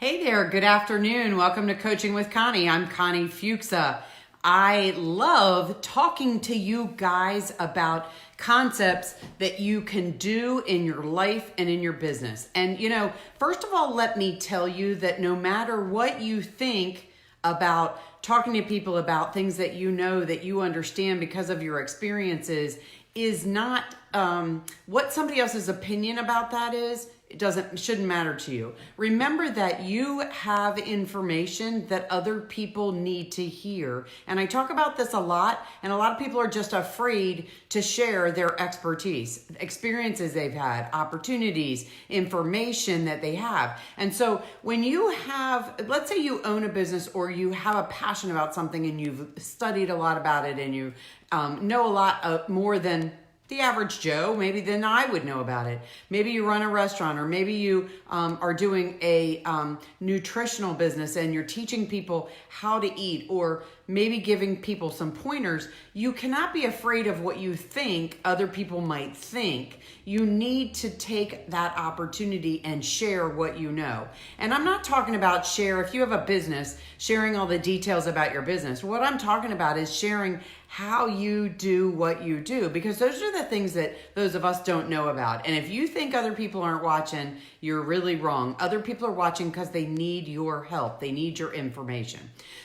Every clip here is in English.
Hey there, good afternoon. Welcome to Coaching with Connie. I'm Connie Fuchsa. I love talking to you guys about concepts that you can do in your life and in your business. And first of all, let me tell you that no matter what you think about talking to people about things that you know, that you understand because of your experiences, is not what somebody else's opinion about that is. It shouldn't matter to you. Remember that you have information that other people need to hear. And I talk about this a lot, and a lot of people are just afraid to share their expertise, experiences they've had, opportunities, information that they have. And so when you have, let's say you own a business or you have a passion about something and you've studied a lot about it and you know a lot more than the average Joe, maybe than I would know about it. Maybe you run a restaurant, or maybe you are doing a nutritional business and you're teaching people how to eat, or maybe giving people some pointers. You cannot be afraid of what you think other people might think. You need to take that opportunity and share what you know. And I'm not talking about share, if you have a business, sharing all the details about your business. What I'm talking about is sharing how you do what you do, because those are the things that those of us don't know about. And if you think other people aren't watching, you're really wrong. Other people are watching because they need your help. They need your information.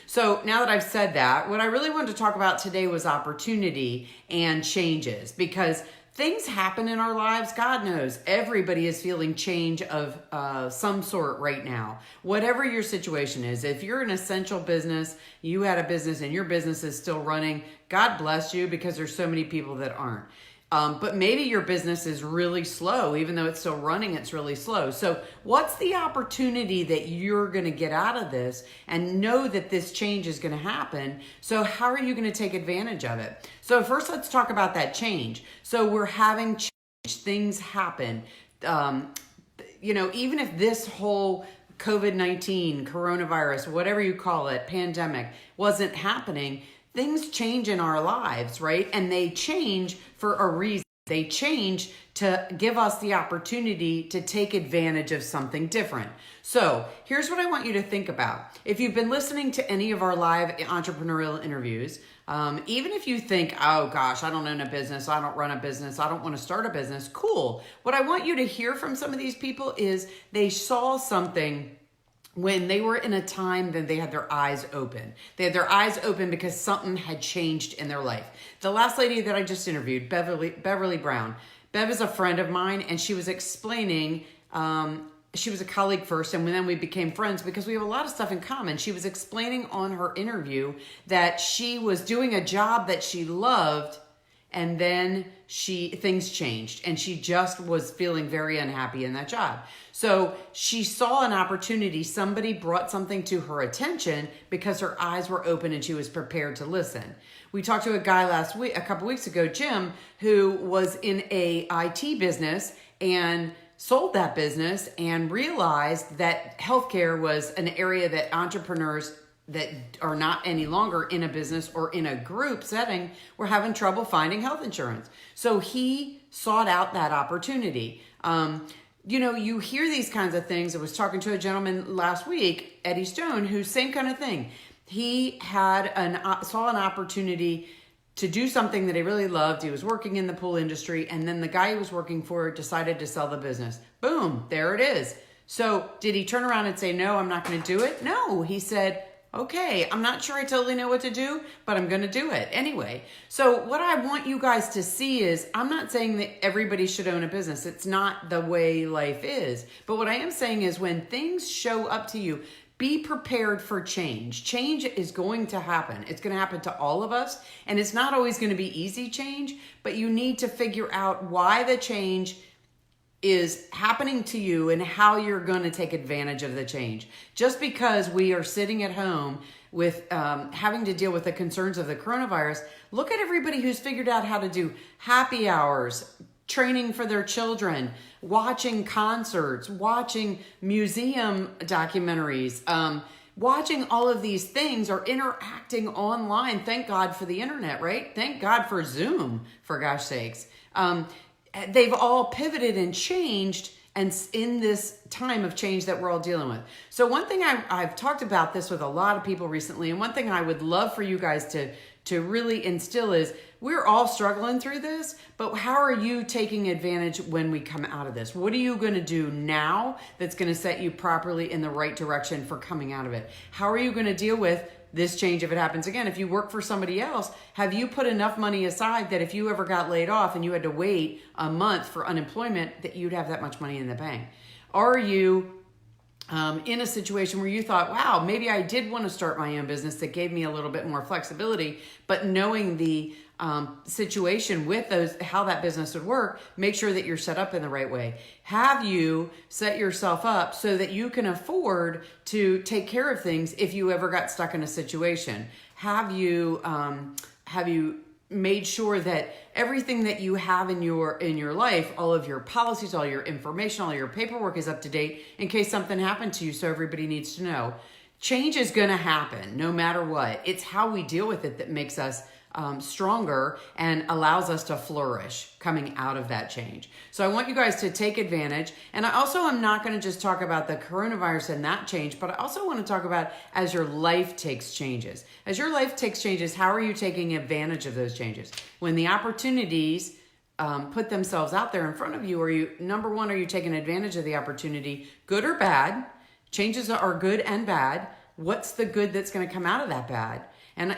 So now that I've said that, what I really wanted to talk about today was opportunity and changes, because things happen in our lives. God knows everybody is feeling change of some sort right now. Whatever your situation is, if you're an essential business, you had a business and your business is still running, God bless you, because there's so many people that aren't. But maybe your business is really slow. Even though it's still running, it's really slow. So what's the opportunity that you're going to get out of this and know that this change is going to happen? So how are you going to take advantage of it? So first, let's talk about that change. So we're having change. Things happen. Even if this whole COVID-19, coronavirus, whatever you call it, pandemic, wasn't happening, things change in our lives, right? And they change for a reason. They change to give us the opportunity to take advantage of something different. So here's what I want you to think about. If you've been listening to any of our live entrepreneurial interviews, even if you think, oh gosh, I don't own a business, I don't run a business, I don't want to start a business, cool. What I want you to hear from some of these people is they saw something when they were in a time that they had their eyes open. They had their eyes open because something had changed in their life. The last lady that I just interviewed, Beverly Brown. Bev is a friend of mine, and she was explaining, she was a colleague first, and then we became friends because we have a lot of stuff in common. She was explaining on her interview that she was doing a job that she loved, and then things changed, and she just was feeling very unhappy in that job. So she saw an opportunity. Somebody brought something to her attention because her eyes were open and she was prepared to listen. We talked to a guy a couple weeks ago, Jim, who was in a IT business and sold that business and realized that healthcare was an area that entrepreneurs that are not any longer in a business or in a group setting were having trouble finding health insurance. So he sought out that opportunity. You hear these kinds of things. I was talking to a gentleman last week, Eddie Stone, who's same kind of thing. He saw an opportunity to do something that he really loved. He was working in the pool industry, and then the guy he was working for decided to sell the business. Boom, there it is. So did he turn around and say, no, I'm not going to do it? No, he said, okay, I'm not sure I totally know what to do, but I'm going to do it anyway. So what I want you guys to see is, I'm not saying that everybody should own a business. It's not the way life is. But what I am saying is, when things show up to you, be prepared for change. Change is going to happen. It's going to happen to all of us. And it's not always going to be easy change, but you need to figure out why the change is happening to you and how you're going to take advantage of the change. Just because we are sitting at home with having to deal with the concerns of the coronavirus, look at everybody who's figured out how to do happy hours, training for their children, watching concerts, watching museum documentaries, watching all of these things, or interacting online. Thank God for the internet, right? Thank God for Zoom, for gosh sakes. They've all pivoted and changed and in this time of change that we're all dealing with. So one thing I've talked about this with a lot of people recently, and one thing I would love for you guys to really instill is we're all struggling through this, but how are you taking advantage when we come out of this? What are you going to do now that's going to set you properly in the right direction for coming out of it? How are you going to deal with this change if it happens again? If you work for somebody else, have you put enough money aside that if you ever got laid off and you had to wait a month for unemployment, that you'd have that much money in the bank? Are you in a situation where you thought, wow, maybe I did want to start my own business that gave me a little bit more flexibility, but knowing the situation with those, how that business would work, make sure that you're set up in the right way. Have you set yourself up so that you can afford to take care of things if you ever got stuck in a situation? Have you made sure that everything that you have in your life, all of your policies, all your information, all your paperwork is up to date in case something happened to you, so everybody needs to know? Change is going to happen no matter what. It's how we deal with it that makes us stronger and allows us to flourish coming out of that change. So I want you guys to take advantage. And I also am not going to just talk about the coronavirus and that change, but I also want to talk about as your life takes changes. As your life takes changes, how are you taking advantage of those changes? When the opportunities put themselves out there in front of you, number one, are you taking advantage of the opportunity, good or bad? Changes are good and bad. What's the good that's going to come out of that bad? And,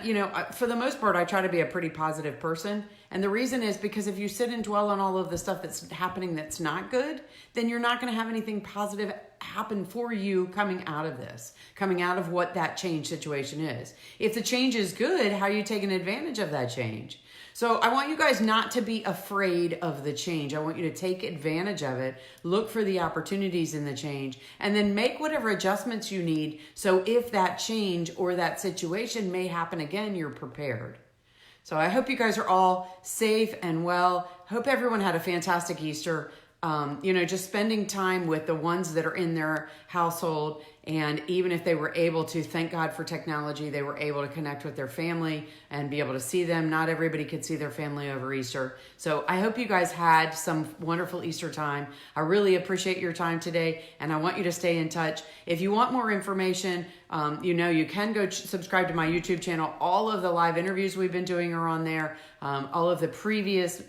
for the most part, I try to be a pretty positive person. And the reason is because if you sit and dwell on all of the stuff that's happening that's not good, then you're not going to have anything positive happen for you coming out of this, coming out of what that change situation is. If the change is good, how are you taking advantage of that change? So I want you guys not to be afraid of the change. I want you to take advantage of it, look for the opportunities in the change, and then make whatever adjustments you need so if that change or that situation may happen again, you're prepared. So I hope you guys are all safe and well. Hope everyone had a fantastic Easter. Just spending time with the ones that are in their household. And even if they were able to, thank God for technology, they were able to connect with their family and be able to see them. Not everybody could see their family over Easter. So I hope you guys had some wonderful Easter time. I really appreciate your time today, and I want you to stay in touch. If you want more information, you can go subscribe to my YouTube channel. All of the live interviews we've been doing are on there. All of the previous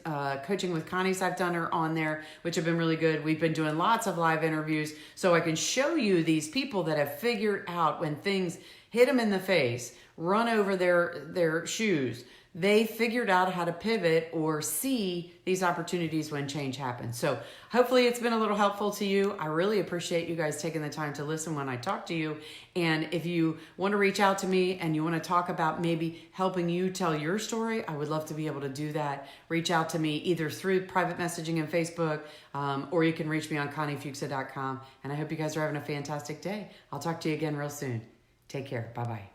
Coaching with Connie's I've done are on there, which have been really good. We've been doing lots of live interviews so I can show you these people that have figured out when things hit them in the face, run over their shoes, they figured out how to pivot or see these opportunities when change happens. So hopefully it's been a little helpful to you. I really appreciate you guys taking the time to listen when I talk to you. And if you want to reach out to me and you want to talk about maybe helping you tell your story, I would love to be able to do that. Reach out to me either through private messaging in Facebook, or you can reach me on ConnieFuchsa.com. And I hope you guys are having a fantastic day. I'll talk to you again real soon. Take care. Bye-bye.